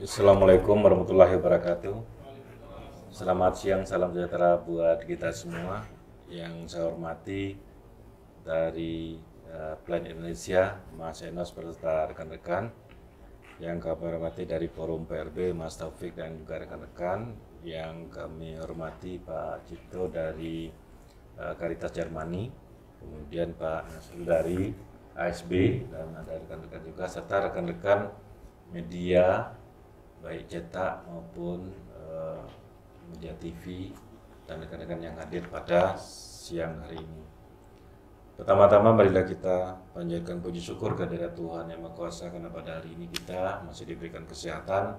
Assalamualaikum warahmatullahi wabarakatuh. Selamat siang, salam sejahtera buat kita semua. Yang saya hormati dari Plan Indonesia, Mas Enos beserta rekan-rekan. Yang kami hormati dari Forum PRB, Mas Taufik dan juga rekan-rekan. Yang kami hormati Pak Cipto dari Caritas Jermani, kemudian Pak Nasrul dari ASB, dan ada rekan-rekan juga serta rekan-rekan media baik cetak maupun media TV dan rekan-rekan yang hadir pada siang hari ini. Pertama-tama marilah kita panjatkan puji syukur kehadirat Tuhan Yang Maha Kuasa karena pada hari ini kita masih diberikan kesehatan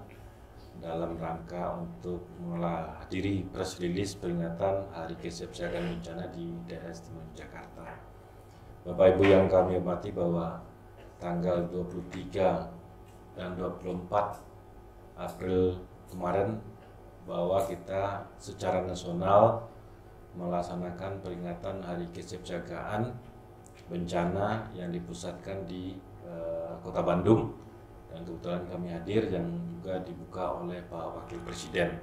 dalam rangka untuk menghadiri press release peringatan Hari Kesiapsiagaan Bencana di Daerah Istimewa Jakarta. Bapak Ibu yang kami hormati, bahwa tanggal 23 dan 24 April kemarin bahwa kita secara nasional melaksanakan peringatan Hari Kesiapsiagaan Bencana yang dipusatkan di Kota Bandung, dan kebetulan kami hadir, yang juga dibuka oleh Pak Wakil Presiden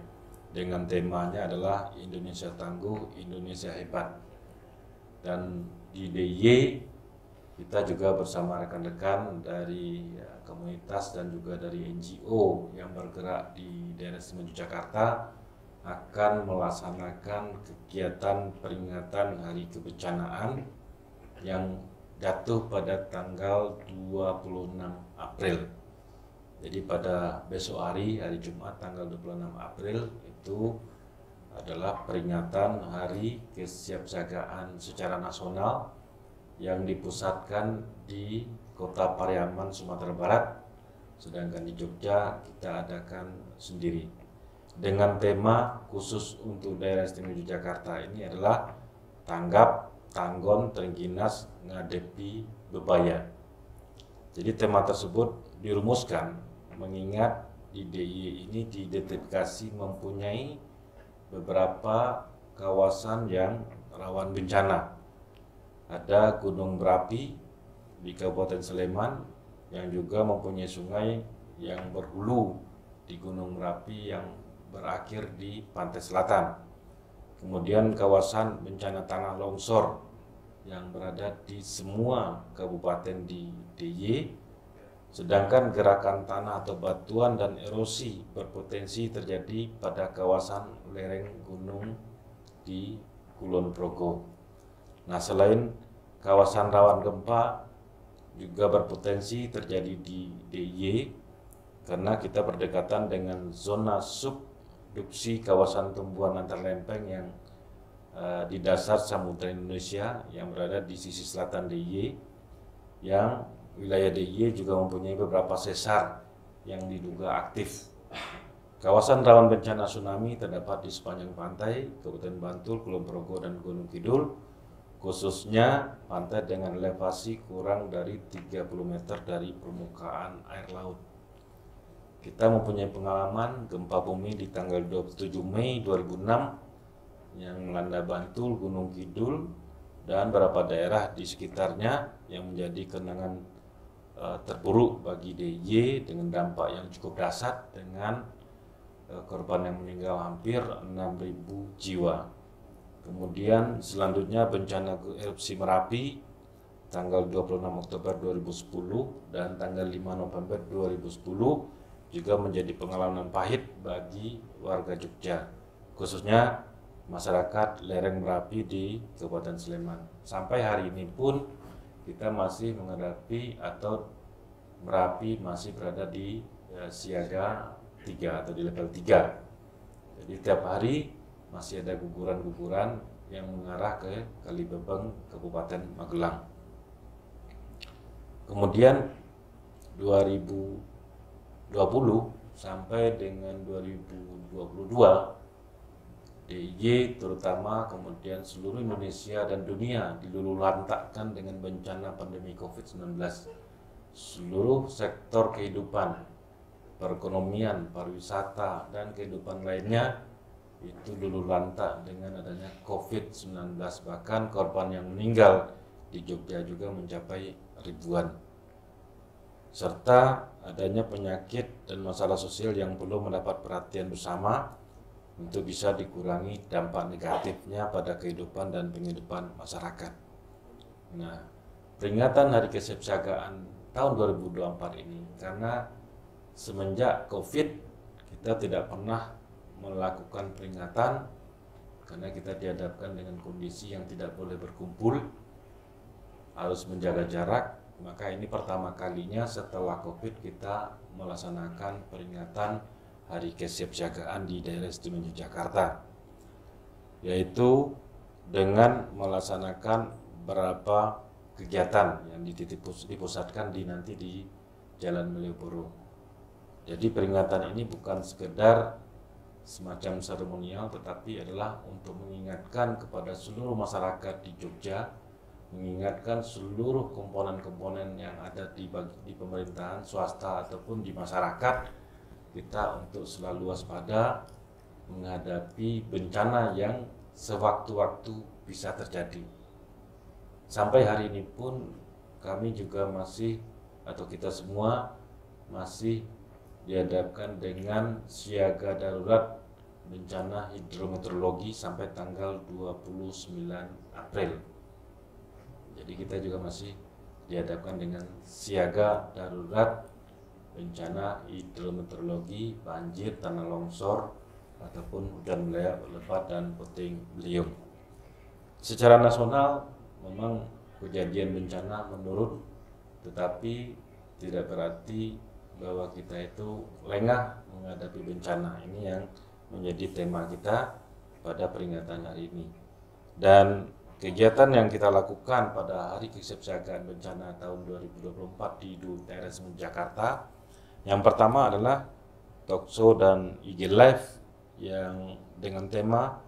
dengan temanya adalah Indonesia Tangguh, Indonesia Hebat. Dan di DIY kita juga bersama rekan-rekan dari komunitas dan juga dari NGO yang bergerak di daerah istimewa Yogyakarta akan melaksanakan kegiatan peringatan Hari Kebencanaan yang jatuh pada tanggal 26 April. Jadi pada besok hari Jumat tanggal 26 April itu adalah peringatan Hari Kesiapsiagaan secara nasional yang dipusatkan di Kota Pariaman, Sumatera Barat, sedangkan di Jogja kita adakan sendiri. Dengan tema khusus untuk daerah istimewa Yogyakarta ini adalah tanggap, tanggon, terengginas, ngadepi bebaya. Jadi tema tersebut dirumuskan mengingat di DIY ini diidentifikasi mempunyai beberapa kawasan yang rawan bencana. Ada gunung berapi di Kabupaten Sleman yang juga mempunyai sungai yang berhulu di Gunung Merapi yang berakhir di pantai selatan. Kemudian kawasan bencana tanah longsor yang berada di semua kabupaten di DIY. Sedangkan gerakan tanah atau batuan dan erosi berpotensi terjadi pada kawasan lereng gunung di Kulon Progo. Nah, selain kawasan rawan gempa juga berpotensi terjadi di DIY karena kita berdekatan dengan zona subduksi kawasan tumbuhan antar lempeng yang di dasar Samudra Indonesia yang berada di sisi selatan DIY, yang wilayah DIY juga mempunyai beberapa sesar yang diduga aktif. Kawasan rawan bencana tsunami terdapat di sepanjang pantai Kabupaten Bantul, Kulon Progo, dan Gunung Kidul, khususnya pantai dengan elevasi kurang dari 30 meter dari permukaan air laut. Kita mempunyai pengalaman gempa bumi di tanggal 27 Mei 2006 yang melanda Bantul, Gunung Kidul, dan beberapa daerah di sekitarnya yang menjadi kenangan terburuk bagi DIY dengan dampak yang cukup dahsyat dengan korban yang meninggal hampir 6.000 jiwa. Kemudian selanjutnya bencana erupsi Merapi tanggal 26 Oktober 2010 dan tanggal 5 November 2010 juga menjadi pengalaman pahit bagi warga Jogja, khususnya masyarakat lereng Merapi di Kabupaten Sleman. Sampai hari ini pun kita masih menghadapi atau Merapi masih berada di siaga 3 atau di level 3. Jadi tiap hari masih ada guguran-guguran yang mengarah ke Kalibebeng, Kabupaten Magelang. Kemudian 2020 sampai dengan 2022, DIY terutama kemudian seluruh Indonesia dan dunia diluluhlantakkan dengan bencana pandemi COVID-19. Seluruh sektor kehidupan, perekonomian, pariwisata, dan kehidupan lainnya itu luluh lantak dengan adanya COVID-19. Bahkan korban yang meninggal di Jogja juga mencapai ribuan. Serta adanya penyakit dan masalah sosial yang perlu mendapat perhatian bersama untuk bisa dikurangi dampak negatifnya pada kehidupan dan penghidupan masyarakat. Nah, peringatan Hari Kesiapsiagaan tahun 2024 ini karena semenjak COVID kita tidak pernah melakukan peringatan karena kita dihadapkan dengan kondisi yang tidak boleh berkumpul, harus menjaga jarak. Maka ini pertama kalinya setelah COVID kita melaksanakan peringatan Hari Kesiapsiagaan di daerah istimewa Yogyakarta, yaitu dengan melaksanakan beberapa kegiatan yang dipusatkan nanti di Jalan Malioboro. Jadi peringatan ini bukan sekedar semacam seremonial, tetapi adalah untuk mengingatkan kepada seluruh masyarakat di Jogja, mengingatkan seluruh komponen-komponen yang ada di pemerintahan, swasta ataupun di masyarakat, kita untuk selalu waspada menghadapi bencana yang sewaktu-waktu bisa terjadi. Sampai hari ini pun kami juga masih, atau kita semua masih dihadapkan dengan siaga darurat bencana hidrometeorologi sampai tanggal 29 April. Jadi kita juga masih dihadapkan dengan siaga darurat bencana hidrometeorologi, banjir, tanah longsor, ataupun hujan lebat dan puting beliung. Secara nasional memang kejadian bencana menurun, tetapi tidak berarti bahwa kita itu lengah menghadapi bencana. Ini yang menjadi tema kita pada peringatan hari ini. Dan kegiatan yang kita lakukan pada Hari Kesiapsiagaan Bencana tahun 2024 di daerah istimewa Jakarta, yang pertama adalah talkshow dan IG Live yang dengan tema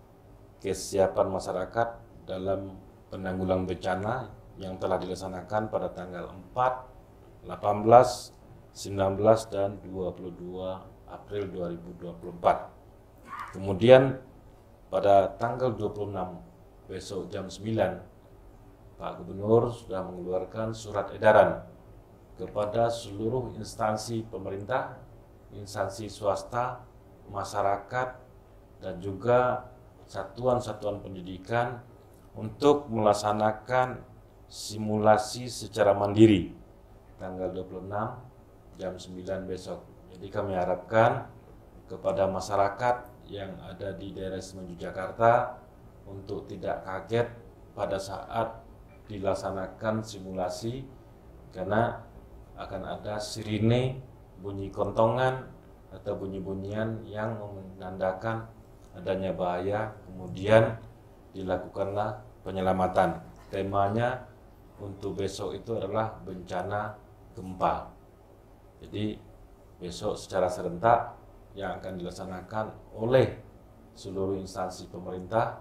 kesiapan masyarakat dalam penanggulangan bencana yang telah dilaksanakan pada tanggal 4, 18, 19, dan 22 April 2024. Kemudian pada tanggal 26 besok jam 9, Pak Gubernur sudah mengeluarkan surat edaran kepada seluruh instansi pemerintah, instansi swasta, masyarakat, dan juga satuan-satuan pendidikan untuk melaksanakan simulasi secara mandiri tanggal 26 jam 9 besok. Jadi kami harapkan kepada masyarakat yang ada di daerah istimewa Yogyakarta untuk tidak kaget pada saat dilaksanakan simulasi, karena akan ada sirine, bunyi kontongan atau bunyi-bunyian yang menandakan adanya bahaya, kemudian dilakukanlah penyelamatan. Temanya untuk besok itu adalah bencana gempa. Jadi besok secara serentak yang akan dilaksanakan oleh seluruh instansi pemerintah,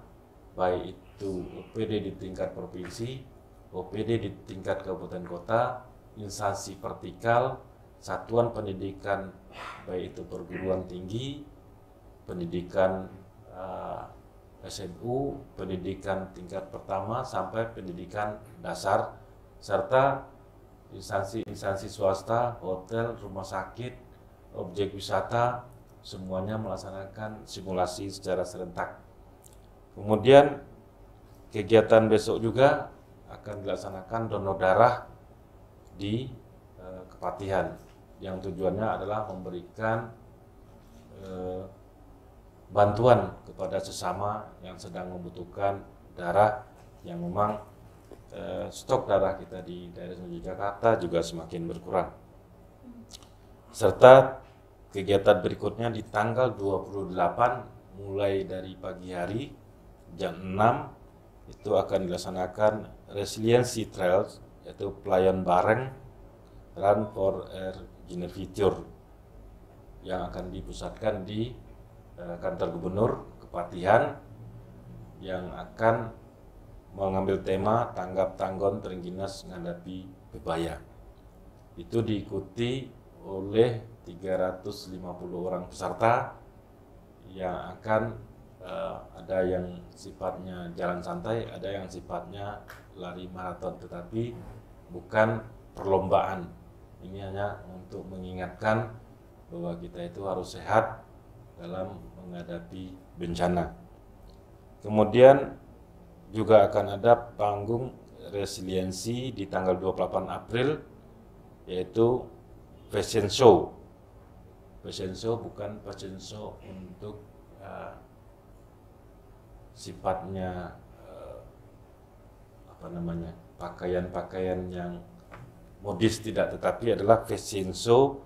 baik itu OPD di tingkat provinsi, OPD di tingkat kabupaten kota, instansi vertikal, satuan pendidikan baik itu perguruan tinggi, pendidikan SMU, pendidikan tingkat pertama sampai pendidikan dasar, serta instansi-instansi swasta, hotel, rumah sakit, objek wisata, semuanya melaksanakan simulasi secara serentak. Kemudian kegiatan besok juga akan dilaksanakan donor darah di Kepatihan, yang tujuannya adalah memberikan bantuan kepada sesama yang sedang membutuhkan darah, yang memang stok darah kita di daerah Jakarta juga semakin berkurang. Serta kegiatan berikutnya di tanggal 28 mulai dari pagi hari jam 6 itu akan dilaksanakan Resiliency Trails, yaitu pelayan bareng Run for Air Engineer Future, yang akan dipusatkan di kantor gubernur Kepatihan, yang akan mengambil tema tanggap tanggon Trengginas menghadapi bebaya. Itu diikuti oleh 350 orang peserta yang akan ada yang sifatnya jalan santai, ada yang sifatnya lari maraton, tetapi bukan perlombaan. Ini hanya untuk mengingatkan bahwa kita itu harus sehat dalam menghadapi bencana. Kemudian juga akan ada panggung resiliensi di tanggal 28 April, yaitu fashion show. Fashion show bukan fashion show untuk sifatnya pakaian-pakaian yang modis, tidak, tetapi adalah fashion show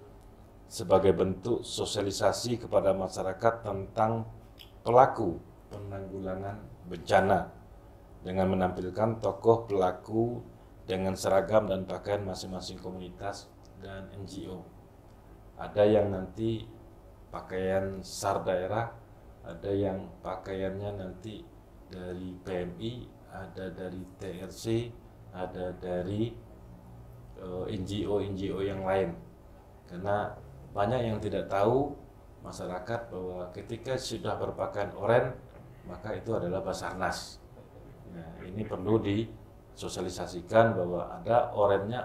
sebagai bentuk sosialisasi kepada masyarakat tentang pelaku penanggulangan bencana dengan menampilkan tokoh pelaku dengan seragam dan pakaian masing-masing komunitas dan NGO. Ada yang nanti pakaian SAR daerah, ada yang pakaiannya nanti dari PMI, ada dari TRC, ada dari NGO yang lain. Karena banyak yang tidak tahu masyarakat bahwa ketika sudah berpakaian oranye, maka itu adalah Basarnas. Nah, ini perlu disosialisasikan bahwa ada oranye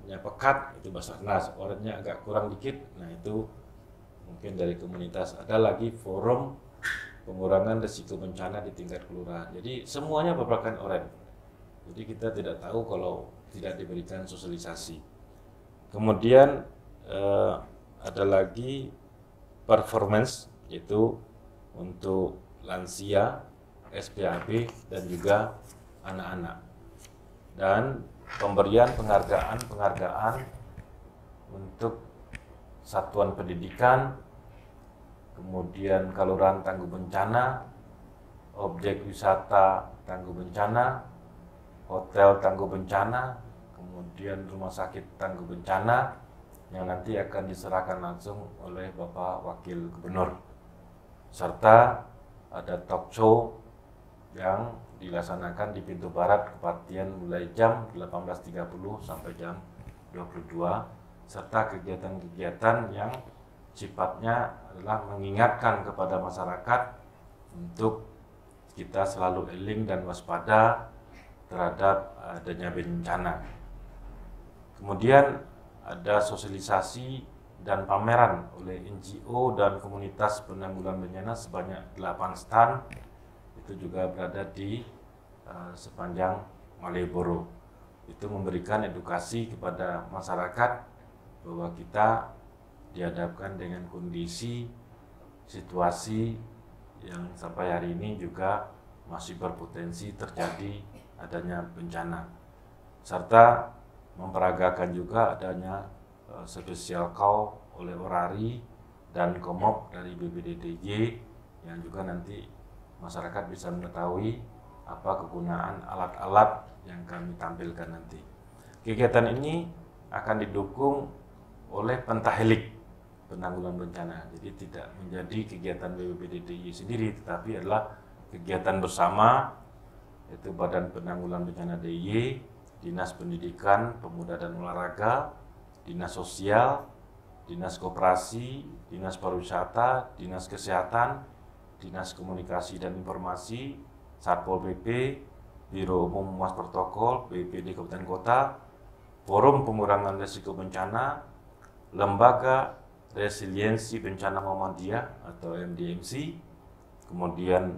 pekat, itu Basarnas, oranye agak kurang dikit, nah itu mungkin dari komunitas. Ada lagi forum pengurangan risiko bencana di tingkat kelurahan. Jadi semuanya berpakaian oranye. Jadi kita tidak tahu kalau tidak diberikan sosialisasi. Kemudian ada lagi performance, yaitu untuk lansia, SPAB, dan juga anak-anak. Dan pemberian penghargaan untuk satuan pendidikan, kemudian kelurahan tangguh bencana, objek wisata tangguh bencana, hotel tangguh bencana, kemudian rumah sakit tangguh bencana, yang nanti akan diserahkan langsung oleh Bapak Wakil Gubernur. Serta ada talk show yang dilaksanakan di pintu barat Kepatian mulai jam 18.30 sampai jam 22, serta kegiatan-kegiatan yang sifatnya adalah mengingatkan kepada masyarakat untuk kita selalu eling dan waspada terhadap adanya bencana. Kemudian ada sosialisasi dan pameran oleh NGO dan komunitas penanggulangan bencana sebanyak 8 stand. Itu juga berada di sepanjang Malioboro. Itu memberikan edukasi kepada masyarakat bahwa kita dihadapkan dengan kondisi situasi yang sampai hari ini juga masih berpotensi terjadi adanya bencana, serta memperagakan juga adanya spesial call oleh Orari dan Komop dari BPDDY, yang juga nanti masyarakat bisa mengetahui apa kegunaan alat-alat yang kami tampilkan nanti. Kegiatan ini akan didukung oleh pentahelik penanggulangan bencana. Jadi tidak menjadi kegiatan BPBD sendiri, tetapi adalah kegiatan bersama, yaitu Badan Penanggulangan Bencana DIY, Dinas Pendidikan, Pemuda dan Olahraga, Dinas Sosial, Dinas Koperasi, Dinas Pariwisata, Dinas Kesehatan, Dinas Komunikasi dan Informasi, Satpol PP, Biro Umum Humas Protokol, BPD Kabupaten Kota, Forum Pengurangan Risiko Bencana, Lembaga Resiliensi Bencana Muhammadiyah atau MDMC, kemudian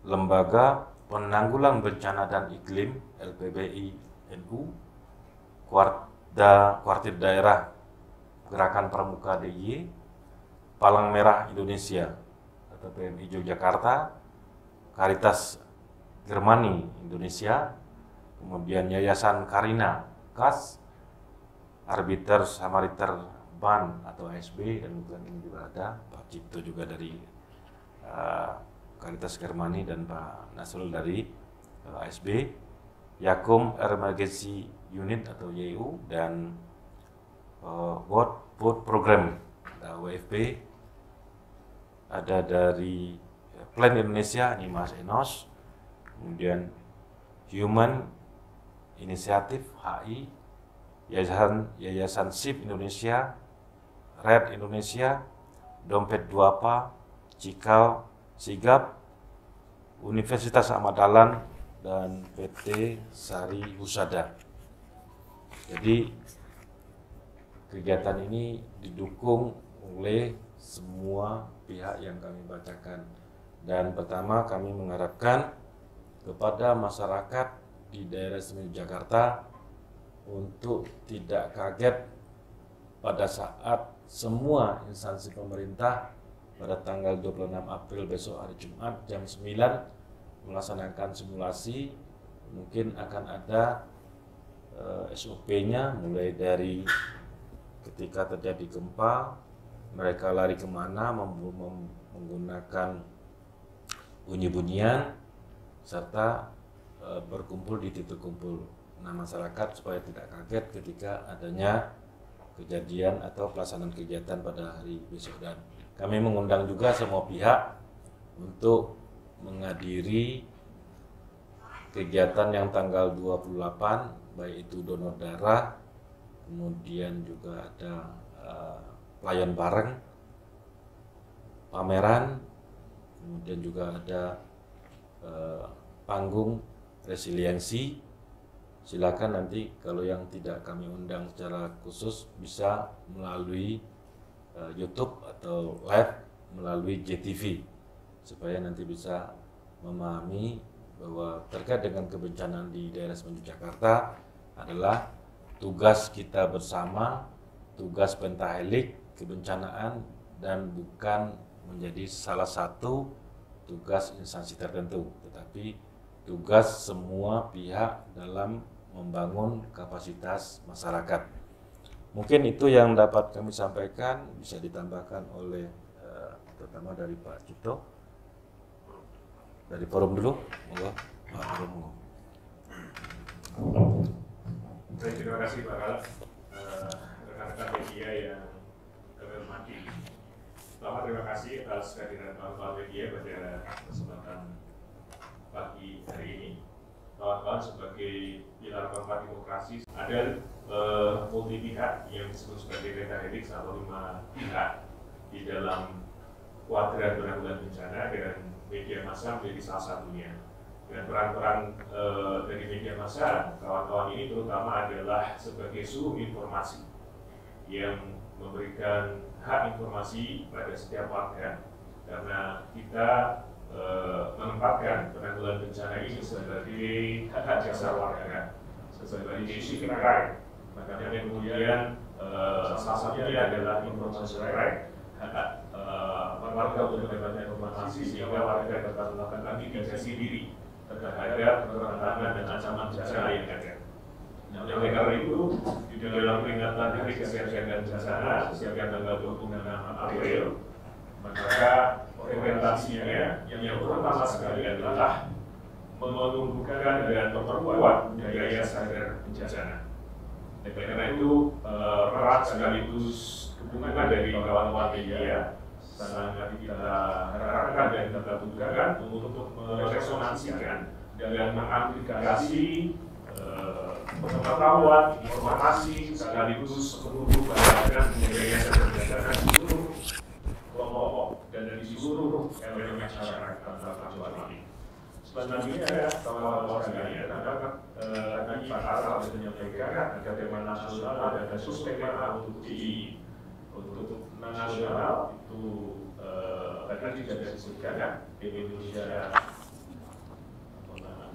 Lembaga Penanggulangan Bencana dan Iklim LPBI NU, Kuartir Daerah Gerakan Pramuka DIY, Palang Merah Indonesia atau PMI Yogyakarta, Caritas Germani Indonesia, kemudian Yayasan Karina KAS, Arbiter Samariter BAN atau ASB, dan kemudian ini juga ada Pak Cipto juga dari Caritas Germani dan Pak Nasrul dari ASB, Yakum Emergency Unit atau YU, dan World Food Program WFP, ada dari Plan Indonesia, ini Mas Enos, kemudian Human Initiative HI, Yayasan SIP Indonesia, Red Indonesia, Dompet Duapa, Cikal, Sigap, Universitas Ahmad Dahlan, dan PT Sari Husada. Jadi kegiatan ini didukung oleh semua pihak yang kami bacakan. Dan pertama, kami mengharapkan kepada masyarakat di daerah Istimewa Jakarta untuk tidak kaget pada saat semua instansi pemerintah pada tanggal 26 April besok hari Jumat jam 9 melaksanakan simulasi. Mungkin akan ada SOP-nya mulai dari ketika terjadi gempa, mereka lari kemana, menggunakan bunyi-bunyian, serta berkumpul di titik kumpul. Nah, masyarakat supaya tidak kaget ketika adanya kejadian atau pelaksanaan kegiatan pada hari besok. Dan kami mengundang juga semua pihak untuk menghadiri kegiatan yang tanggal 28, baik itu donor darah, kemudian juga ada pelayan bareng, pameran, kemudian juga ada panggung resiliensi. Silakan nanti kalau yang tidak kami undang secara khusus bisa melalui YouTube atau live melalui JTV, supaya nanti bisa memahami bahwa terkait dengan kebencanaan di daerah Semenanjung Jakarta adalah tugas kita bersama, tugas pentahelix kebencanaan, dan bukan menjadi salah satu tugas instansi tertentu, tetapi tugas semua pihak dalam membangun kapasitas masyarakat. Mungkin itu yang dapat kami sampaikan, bisa ditambahkan oleh terutama dari Pak Cipto. Dari forum dulu, monggo Pak Forum. Baik, terima kasih Pak Kal, rekan-rekan media yang kami hormati. Pertama, terima kasih atas kehadiran kawan-kawan media pada kesempatan pagi hari ini. Kawan-kawan sebagai pilar keempat demokrasi, ada multi pihak yang disebut sebagai pentahelix atau 5 pihak di dalam kuadran penanggulangan bencana, dan media massa menjadi salah satunya. Dan peran-peran dari media massa, kawan-kawan ini terutama adalah sebagai sumber informasi yang memberikan hak informasi pada setiap warga, karena kita menempatkan penanggulangan bencana ini sebagai hak dasar warga, sebagai civic right. Makanya kemudian salah satunya adalah informasi right, hak warga untuk mendapatkan informasi sehingga warga dapat melakukan mitigasi diri terhadap tantangan dan ancaman bencana yang ada. Nah, oleh karena itu, di dalam peringatan Hari Kesiapsiagaan Bencana setiap tanggal 26 April, maka orientasinya yang pertama sekali adalah menumbuhkan dan memperkuat budaya sadar bencana. Oleh karena itu, erat sekaligus dukungan dari kawan-kawan media sangat kita harapkan dan kita butuhkan untuk meresonansikan dan mengaplikasi pengetahuan, informasi sekaligus menumbuhkan budaya sadar bencana di seluruh kelompok dan dari seluruh elemen masyarakat tanpa kecuali. Selanjutnya, kawan-kawan sekalian, tadi Pak Asal sudah menyampaikan ada tema nasional dan ada subtema untuk DI. Untuk nasional itu tadi sudah disebutkan ya,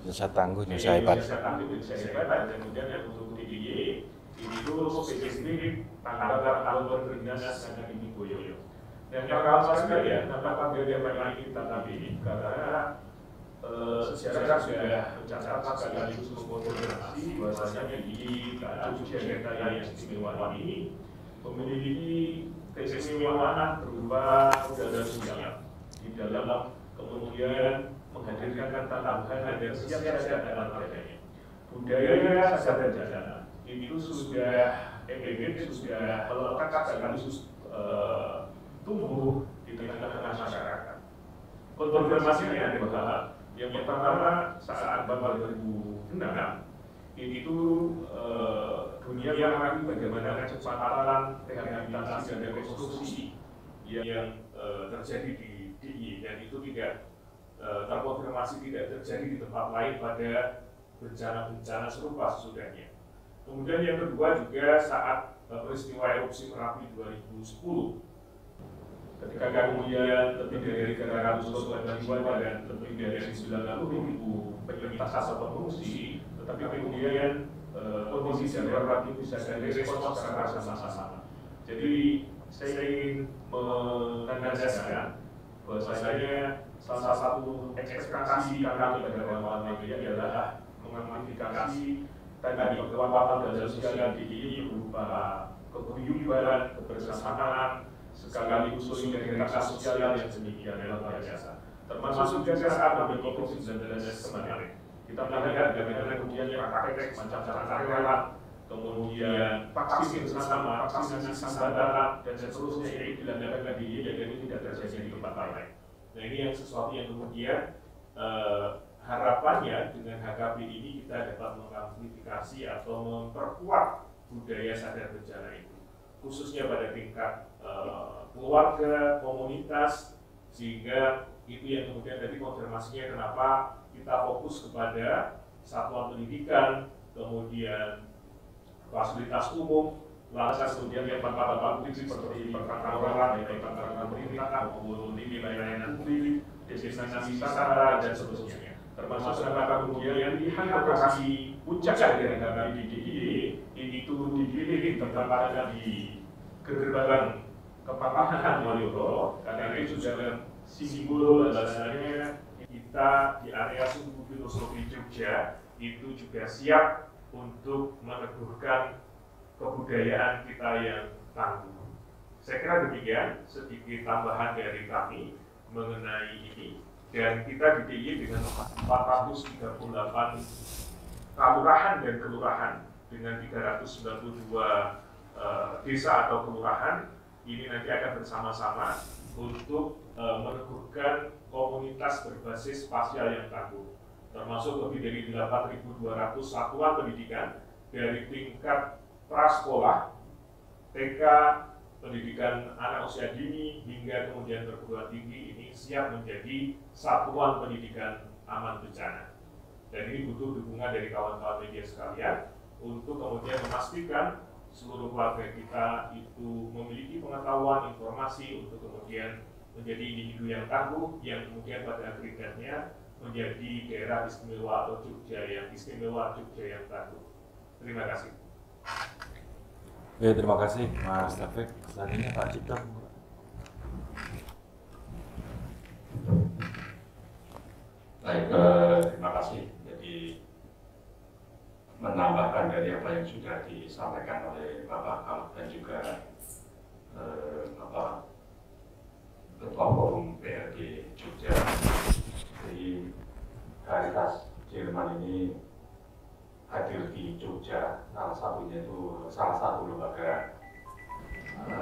Indonesia tangguh, Indonesia hebat. Indonesia hebat, dan kemudian yang untuk DIY itu spesifik tahun berdinas sangat ini boyo. Dan kawan-kawan sekalian, apakah tema ini kita pilih? Karena sejarah sudah mencatat sekaligus mengkonfirmasi bahwasanya di tujuh agenda yang istimewa ini memiliki keistimewaan berupa modal sosial di dalam kemudian menghadirkan tambahan dan siap saja dalam adanya budaya sadar bencana itu sudah sudah melekat sekaligus tumbuh di tengah-tengah masyarakat. Konfirmasinya ada bahwa yang pertama saat Bapak 2006 itu dunia mengalami bagaimana kecepatan rehabilitasi dan rekonstruksi yang terjadi di DIY, dan itu tidak terkonfirmasi tidak terjadi di tempat lain pada bencana-bencana serupa sesudahnya. Kemudian yang kedua juga saat peristiwa erupsi Merapi 2010. Ketika kemudian lebih dari 300 korban jiwa dan lebih dari 90.000 penyintas atau pengungsi, tetapi kemudian kondisi darurat itu bisa direspons secara bersama-sama. Jadi saya ingin menandaskan bahwasanya salah satu ekspektasi kami pada kawan-kawan media adalah mengamplifikasi tadi kekuatan dan sosial ini berupa keguyuban, kebersamaan, sekaligus solidaritas sosial yang sedemikian luar biasa. Termasuk juga saat pandemi COVID-19 kemarin. Kita melihat bagaimana kemudian praktek semacam cara rela, kemudian vaksin bersama, vaksinasi sambatan, dan seterusnya ini dilakukan di jadi ini tidak terjadi di tempat lain. Nah ini yang sesuatu yang kemudian harapannya dengan HKB ini kita dapat mengamplifikasi atau memperkuat budaya sadar bencana itu, khususnya pada tingkat keluarga, komunitas, sehingga itu yang kemudian tadi konfirmasinya kenapa kita fokus kepada satuan pendidikan, kemudian fasilitas umum, lantas kemudian tempat-tempat publik seperti perkantoran, baik perkantoran pemerintah maupun di layanan publik, destinasi wisata dan seterusnya. Termasuk kenapa kemudian pilihan lokasi puncak dari HKB ini itu dipilih tempatnya di gerbang Kepatahan Malioboro, karena itu juga simbol bahasanya kita di area Sumbu Filosofi Jogja itu juga siap untuk meneguhkan kebudayaan kita yang tangguh. Saya kira demikian sedikit tambahan dari kami mengenai ini, dan kita di DIY dengan 438 kelurahan dan kelurahan dengan 392 desa atau kelurahan ini nanti akan bersama-sama untuk meneguhkan komunitas berbasis spasial yang tangguh, termasuk lebih dari 8.200 satuan pendidikan dari tingkat prasekolah, TK, pendidikan anak usia dini hingga kemudian perguruan tinggi ini siap menjadi satuan pendidikan aman bencana. Dan ini butuh dukungan dari kawan-kawan media sekalian untuk kemudian memastikan seluruh warga kita itu memiliki pengetahuan, informasi untuk kemudian menjadi individu yang tangguh, yang kemudian pada akhirnya menjadi daerah istimewa atau Jogja yang istimewa, Jogja yang tangguh. Terima kasih. Oke, terima kasih Mas Taufik. Selanjutnya Pak Cipta. Baik, terima kasih. Jadi menambahkan dari apa yang sudah disampaikan oleh Bapak Kalb dan juga Bapak Ketua Forum PRD Jogja. Jadi Caritas Jerman ini hadir di Jogja, salah satu lembaga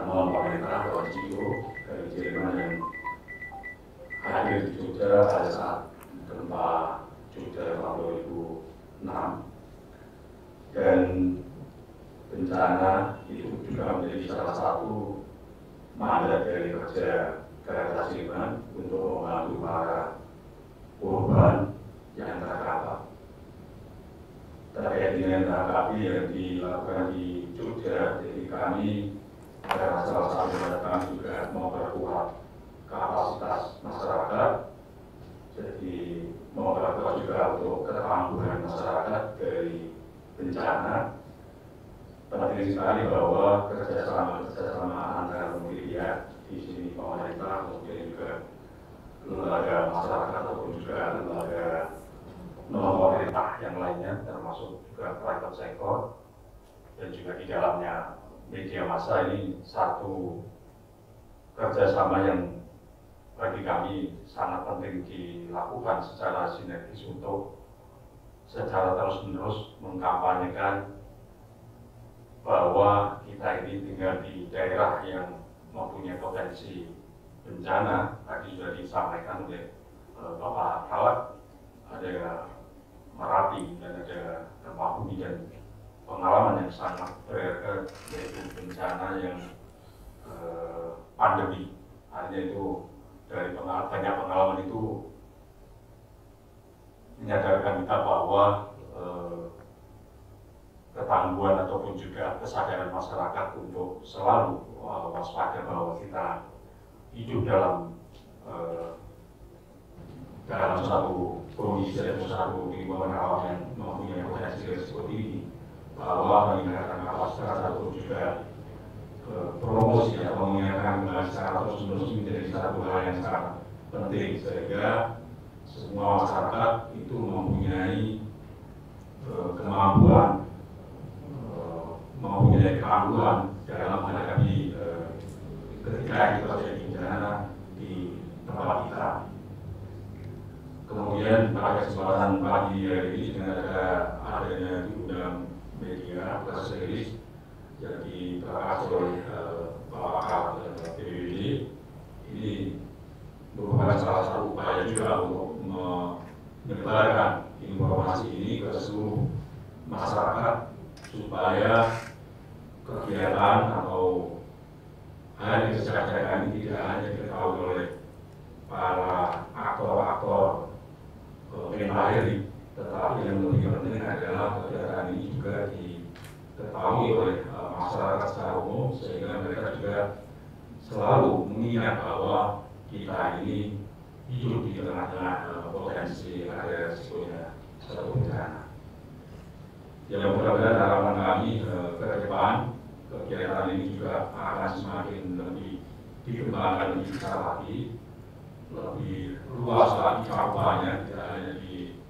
non pemerintah atau NGO dari Jerman yang hadir di Jogja pada saat gempa Jogja tahun 2006. Dan bencana itu juga menjadi salah satu mandat dari kerja Caritas Jerman untuk membantu para korban yang terdampak. Terkait dengan HKB yang dilakukan di Jogja, jadi kami pada salah satu mandat kami juga memperkuat kapasitas masyarakat, jadi memperkuat juga untuk ketangguhan masyarakat dari bencana. Penting sekali bahwa kerjasama antara pihak di sini, pemerintah, kemudian juga lembaga masyarakat ataupun juga lembaga non pemerintah yang lainnya, termasuk juga private sector, dan juga di dalamnya media massa, ini satu kerjasama yang bagi kami sangat penting dilakukan secara sinergis untuk secara terus-menerus mengkampanyekan bahwa kita ini tinggal di daerah yang mempunyai potensi bencana. Tadi sudah disampaikan oleh Bapak Kalb, ada Merapi dan ada gempa bumi, dan pengalaman yang sangat berharga yaitu bencana yang pandemi. Artinya itu dari banyak pengalaman itu menyadarkan kita bahwa ketangguhan ataupun juga kesadaran masyarakat untuk selalu waspada bahwa kita hidup dalam satu kondisi atau satu lingkungan alam yang mempunyai potensi risiko tinggi, bahwa meningkatkan kapasitas ataupun juga promosi atau mengingatkan kembali secara terus-menerus menjadi satu hal yang sangat penting, sehingga semua masyarakat itu mempunyai kemampuan dalam menghadapi ketika itu terjadi bencana di tempat kita. Kemudian pada kesempatan pagi hari ini dengan adanya diundang media press release yang dibahas oleh Bapak BPBD, ini merupakan salah satu upaya juga untuk menyebarkan informasi ini ke seluruh masyarakat supaya kegiatan atau hal yang kesiapsiagaan ini tidak hanya diketahui oleh para aktor-aktor pengendali, tetapi yang lebih penting adalah kegiatan ini juga diketahui oleh masyarakat secara umum, sehingga mereka juga selalu mengingat bahwa kita ini hidup di tengah-tengah potensi ada risikonya satu bencana. Yang mudah-mudahan harapan kami ke depan kegiatan ini juga akan semakin lebih dikembangkan lebih besar lagi, lebih luas lagi cakupannya, tidak hanya di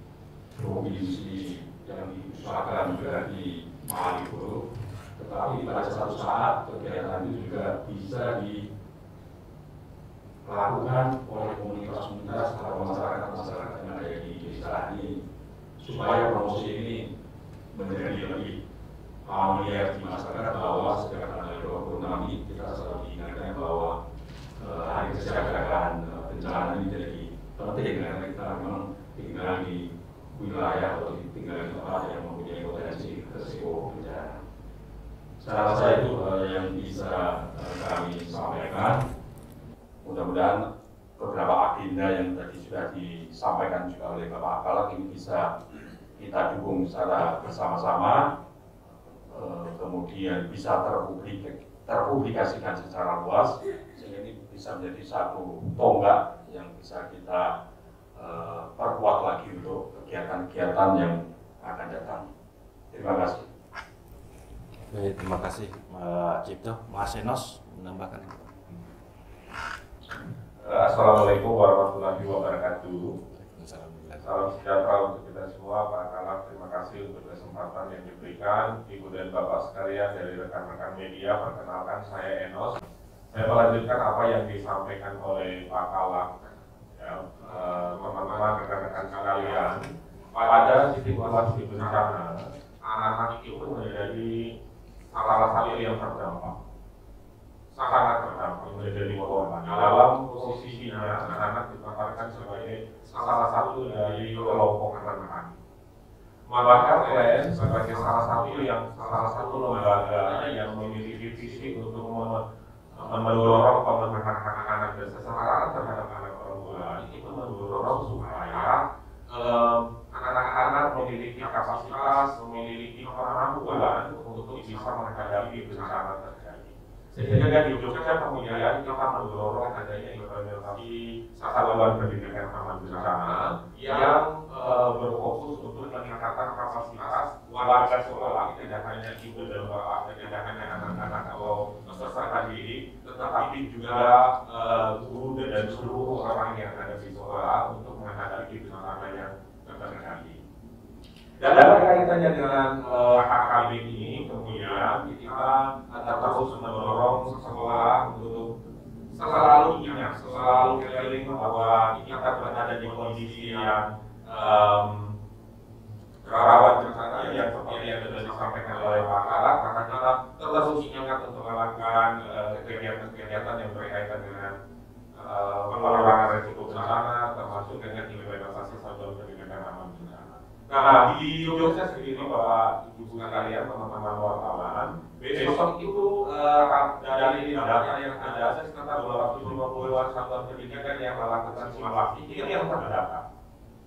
provinsi yang diusahakan juga di Maluku, tetapi pada satu saat kegiatan itu juga bisa dilakukan oleh komunitas-komunitas atau masyarakat-masyarakat yang ada di desa ini, supaya promosi ini menjadi lebih familiar di masyarakat, bahwa sejak tanggal 26 ini kita selalu diingatkan bahwa hari kesiapsiagaan bencana ini jadi penting, karena kita memang tinggal di wilayah atau tinggal di tempat yang mempunyai potensi risiko bencana. Saya rasa itu yang bisa kami sampaikan. Mudah-mudahan beberapa agenda yang tadi sudah disampaikan juga oleh Bapak Kalak ini bisa kita dukung secara bersama-sama, kemudian bisa terpublikasikan secara luas, sehingga ini bisa menjadi satu tonggak yang bisa kita perkuat lagi untuk kegiatan-kegiatan yang akan datang. Terima kasih. Baik, terima kasih Pak Cipto. Mas Enos menambahkan. Assalamualaikum warahmatullahi wabarakatuh. Salam sejahtera untuk kita semua. Pak Kalak, terima kasih untuk kesempatan yang diberikan. Ibu dan Bapak sekalian dari rekan-rekan media, perkenalkan saya Enos. Saya melanjutkan apa yang disampaikan oleh Pak Kalak. Teman-teman, rekan-rekan sekalian, pada situasi bencana, anak-anak itu menjadi salah satu yang terdampak, sangat terdampak, menjadi korban. Dalam posisinya, anak-anak dipaparkan sebagai salah satu dari kelompok rentan. Maka RLN sebagai salah satu lembaga yang memiliki visi untuk mendorong pemenuhan hak-hak dan kesetaraan terhadap anak perempuan, itu mendorong supaya anak-anak memiliki kapasitas, memiliki kemampuan untuk bisa menghadapi bencana terjadi. Sehingga di Jogja kemudian kita mendorong adanya implementasi satuan pendidikan aman bencana yang berfokus untuk peningkatan kapasitas warga sekolah, tidak hanya ibu dan bapak, tidak hanya anak-anak atau peserta didik, tetapi juga guru dan seluruh orang yang ada di sekolah untuk menghadapi bencana yang terjadi. Dan kaitannya dengan HKB ini, kemudian kita terus mendorong sekolah untuk selalu ingat, selalu keliling bahwa kita berada di kondisi yang rawan bencana yang seperti yang sudah disampaikan oleh Pak Kalak. Maka kita terus ingat untuk melakukan kegiatan-kegiatan yang berkaitan dengan pengurangan risiko bencana, termasuk dengan implementasi satuan pendidikan aman bencana. Nah, di Jogja sendiri, Bapak Ibu sekalian, teman-teman wartawan, besok itu dari data yang ada sekitar 250-an satuan pendidikan yang melakukan simulasi, ini yang terdata.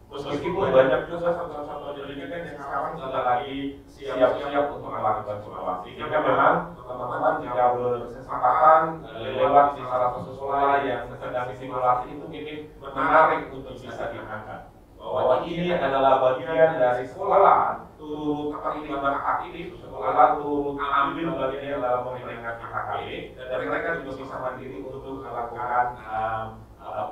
Meskipun banyak juga satuan-satuan jaringan yang sekarang sudah lagi siap-siap untuk melakukan Sulawesi. Sehingga memang teman-teman jika berkesempatan lewat di salah satu sekolah yang sedang simulasi itu mungkin menarik untuk bisa diangkat. Bahwa ini adalah bagian dari sekolah turut terlibat aktif, sekolah turut ambil bagian dalam memperingati KKB, dan mereka juga bisa mandiri untuk melakukan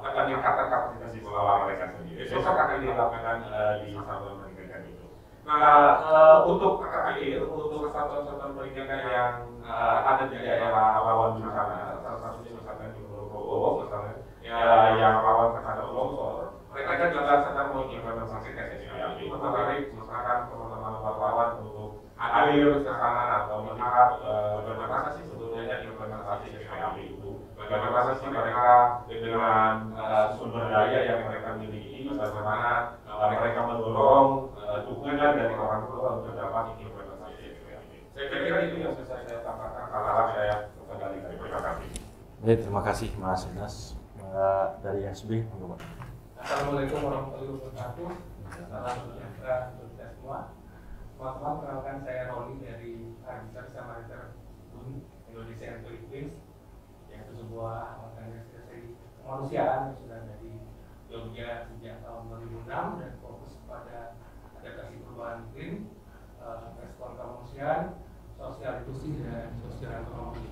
peningkatan kapasitas di sekolah mereka sendiri. Besok akan dilakukan di satuan pendidikan itu. Nah, untuk KKB, untuk satuan-satuan pendidikan yang ada di daerah rawan bencana, salah satunya misalkan di Pulau misalnya, yang rawan terhadap longsor, mereka juga sedang mengimplementasikan SPAB, menarik misalkan teman-teman wartawan untuk hadir ke sana atau melihat bagaimana sih sebetulnya implementasi SPAB itu, bagaimana sih mereka dengan sumber daya yang mereka miliki, bagaimana mereka mendorong dukungan dari orang tua untuk dapat implementasi SPAB. Saya kira itu yang bisa saya tambahkan. Kalau saya kembali dari terima kasih. Baik, terima kasih Mas Inas. Dari SB, Assalamualaikum warahmatullahi wabarakatuh. Salam sejahtera untuk kita semua. Teman-teman, kenalkan saya Roni dari Agisa Samarinter Indonesia and Philippines, yaitu sebuah organisasi kemanusiaan yang sudah ada di Jogja sejak tahun 2006 dan fokus pada adaptasi perubahan iklim, respon kemanusiaan, sosial inklusi dan sosial ekonomi.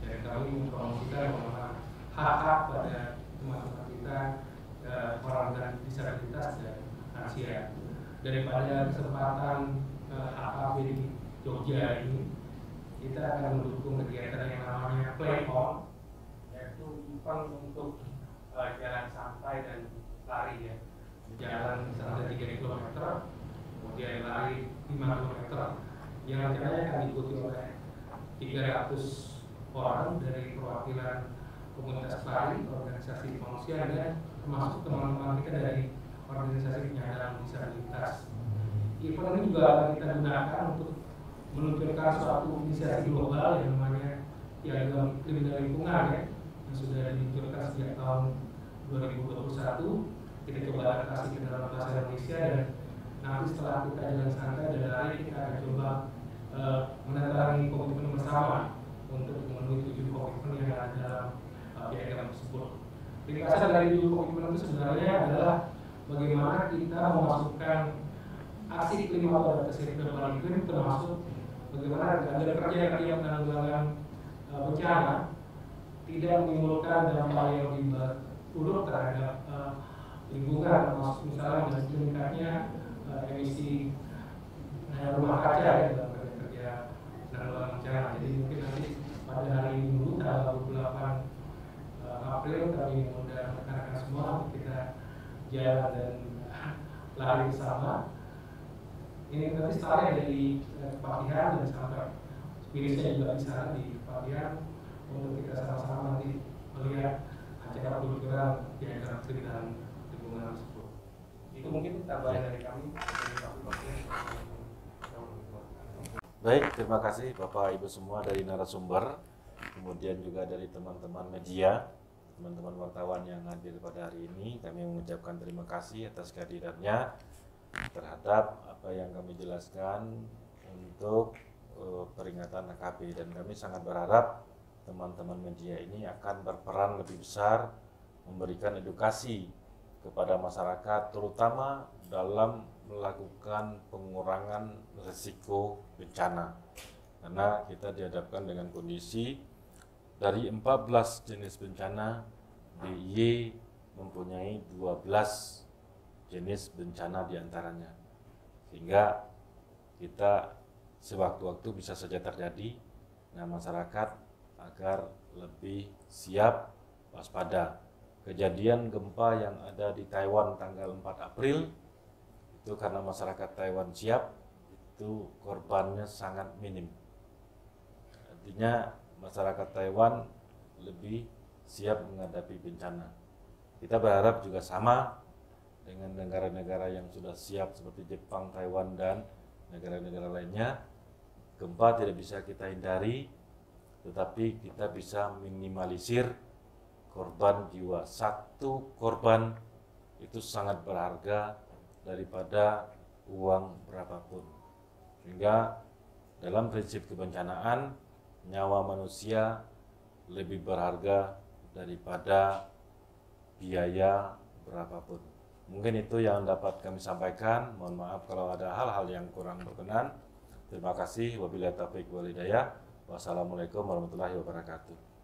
Dan kami mempromosikan hak-hak pada teman-teman kita, orang dengan disabilitas dan lansia. Daripada kesempatan HKB di Jogja ini, kita akan mendukung kegiatan yang namanya Play On, yaitu event untuk jalan santai dan lari ya. Jalan misalnya 3 km, kemudian lari 5 km, yang rencananya akan diikuti oleh 300 orang dari perwakilan komunitas lari, organisasi kemanusiaan, dan termasuk teman-teman kita dari organisasi penyandang disabilitas. Event ini juga akan kita gunakan untuk meluncurkan suatu inisiatif global yang namanya Piagam Iklim dan Lingkungan ya, yang sudah diluncurkan sejak tahun 2021. Kita coba adaptasi ke dalam bahasa Indonesia, dan nanti setelah kita jalan santai dan lari, kita akan coba menandatangani komitmen bersama untuk memenuhi 7 komitmen yang ada dalam piagam tersebut. Ringkasan dari 7 komitmen itu sebenarnya adalah bagaimana kita memasukkan aksi iklim atau adaptasi global iklim, termasuk bagaimana ada kerja-kerja penanggulangan bencana tidak menimbulkan dampak yang lebih buruk terhadap lingkungan, termasuk misalnya meningkatnya emisi rumah kaca ya dalam kerja penanggulangan bencana. Jadi mungkin nanti pada hari Minggu tanggal 28 April kami mengundang rekan-rekan semua untuk kita jalan dan lari bersama. Ini nanti startnya dari Kepatihan dan sampai finishnya juga di sana di Kepatihan, untuk kita sama-sama nanti melihat acara peluncuran piagam iklim dan lingkungan tersebut. Itu mungkin tambahan dari kami. Baik, terima kasih Bapak Ibu semua dari narasumber, kemudian juga dari teman-teman media, teman-teman wartawan yang hadir pada hari ini. Kami mengucapkan terima kasih atas kehadirannya terhadap apa yang kami jelaskan untuk peringatan HKB, dan kami sangat berharap teman-teman media ini akan berperan lebih besar memberikan edukasi kepada masyarakat, terutama dalam melakukan pengurangan risiko bencana, karena kita dihadapkan dengan kondisi dari 14 jenis bencana, DIY mempunyai 12 jenis bencana diantaranya, sehingga kita sewaktu-waktu bisa saja terjadi. Nah, masyarakat agar lebih siap waspada. Kejadian gempa yang ada di Taiwan tanggal 4 April itu karena masyarakat Taiwan siap, itu korbannya sangat minim. Artinya masyarakat Taiwan lebih siap menghadapi bencana. Kita berharap juga sama dengan negara-negara yang sudah siap seperti Jepang, Taiwan, dan negara-negara lainnya. Gempa tidak bisa kita hindari, tetapi kita bisa minimalisir korban jiwa. Satu korban itu sangat berharga daripada uang berapapun. Sehingga dalam prinsip kebencanaan, nyawa manusia lebih berharga daripada biaya berapapun. Mungkin itu yang dapat kami sampaikan. Mohon maaf kalau ada hal-hal yang kurang berkenan. Terima kasih. Wabillahi taufiq wal hidayah. Wassalamualaikum warahmatullahi wabarakatuh.